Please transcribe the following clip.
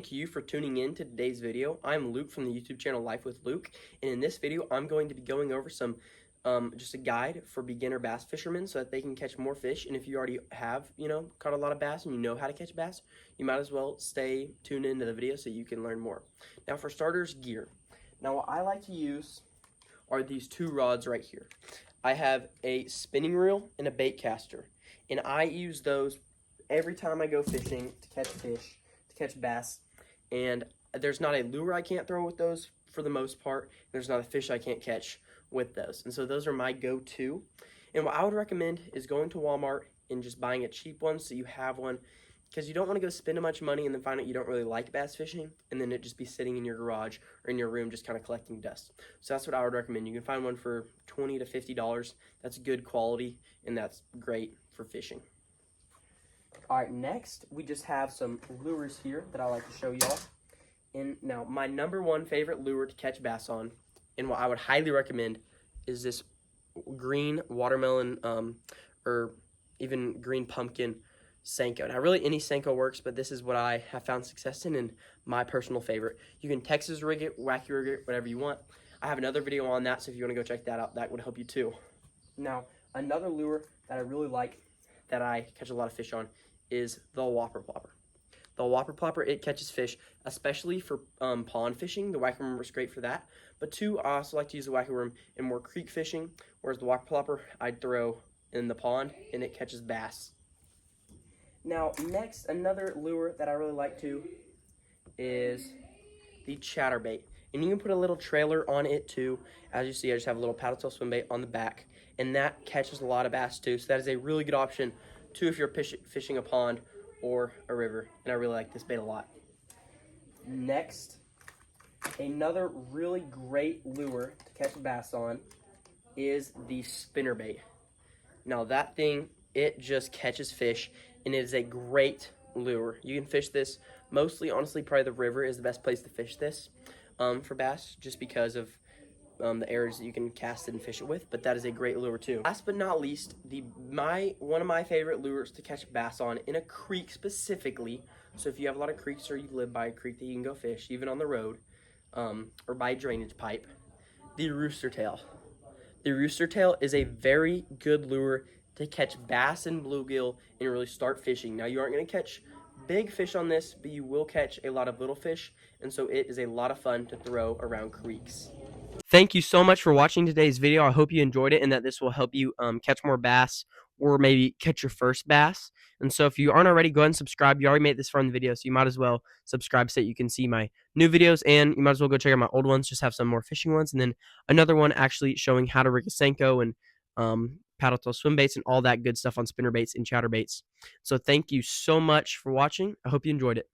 Thank you for tuning in to today's video. I'm Luke from the YouTube channel Life with Luke, and in this video I'm going to be going over some just a guide for beginner bass fishermen so that they can catch more fish. And if you already have caught a lot of bass and you know how to catch bass, you might as well stay tuned into the video so you can learn more. Now for starters, gear. Now what I like to use are these two rods right here. I have a spinning reel and a bait caster, and I use those every time I go fishing to catch fish, to catch bass. And there's not a lure I can't throw with those for the most part. There's not a fish I can't catch with those. And so those are my go-to. And what I would recommend is going to Walmart and just buying a cheap one so you have one, because you don't want to go spend a bunch of money and then find out you don't really like bass fishing and then it just be sitting in your garage or in your room just kind of collecting dust. So that's what I would recommend. You can find one for $20 to $50. That's good quality and that's great for fishing. All right, next we just have some lures here that I like to show y'all. And now my number one favorite lure to catch bass on, and what I would highly recommend, is this green watermelon or even green pumpkin Senko. Now really any Senko works, but this is what I have found success in and my personal favorite. You can Texas rig it, wacky rig it, whatever you want. I have another video on that, so if you want to go check that out, that would help you too. Now another lure that I really like that I catch a lot of fish on is the Whopper Plopper. The Whopper Plopper, it catches fish, especially for pond fishing. The Wacky Worm works great for that. But two, I also like to use the Wacky Worm in more creek fishing, whereas the Whopper Plopper I'd throw in the pond and it catches bass. Now next, another lure that I really like too is the chatterbait. And you can put a little trailer on it too. As you see, I just have a little paddle tail swim bait on the back, and that catches a lot of bass too. So that is a really good option too if you're fishing a pond or a river, and I really like this bait a lot. Next, another really great lure to catch bass on is the spinner bait. Now that thing, it just catches fish, and it is a great lure. You can fish this mostly, honestly, probably the river is the best place to fish this for bass, just because of the areas that you can cast it and fish it with, but that is a great lure too. Last but not least, one of my favorite lures to catch bass on in a creek specifically. So if you have a lot of creeks or you live by a creek that you can go fish, even on the road, or by a drainage pipe, the rooster tail. The rooster tail is a very good lure to catch bass and bluegill and really start fishing. Now you aren't going to catch big fish on this, but you will catch a lot of little fish, and so it is a lot of fun to throw around creeks. Thank you so much for watching today's video. I hope you enjoyed it and that this will help you catch more bass or maybe catch your first bass. And so if you aren't already, go ahead and subscribe. You already made this far in the video, so you might as well subscribe so that you can see my new videos, and you might as well go check out my old ones. Just have some more fishing ones, and then another one actually showing how to rig a Senko and paddle tail swim baits and all that good stuff on spinner baits and chatter baits. So thank you so much for watching. I hope you enjoyed it.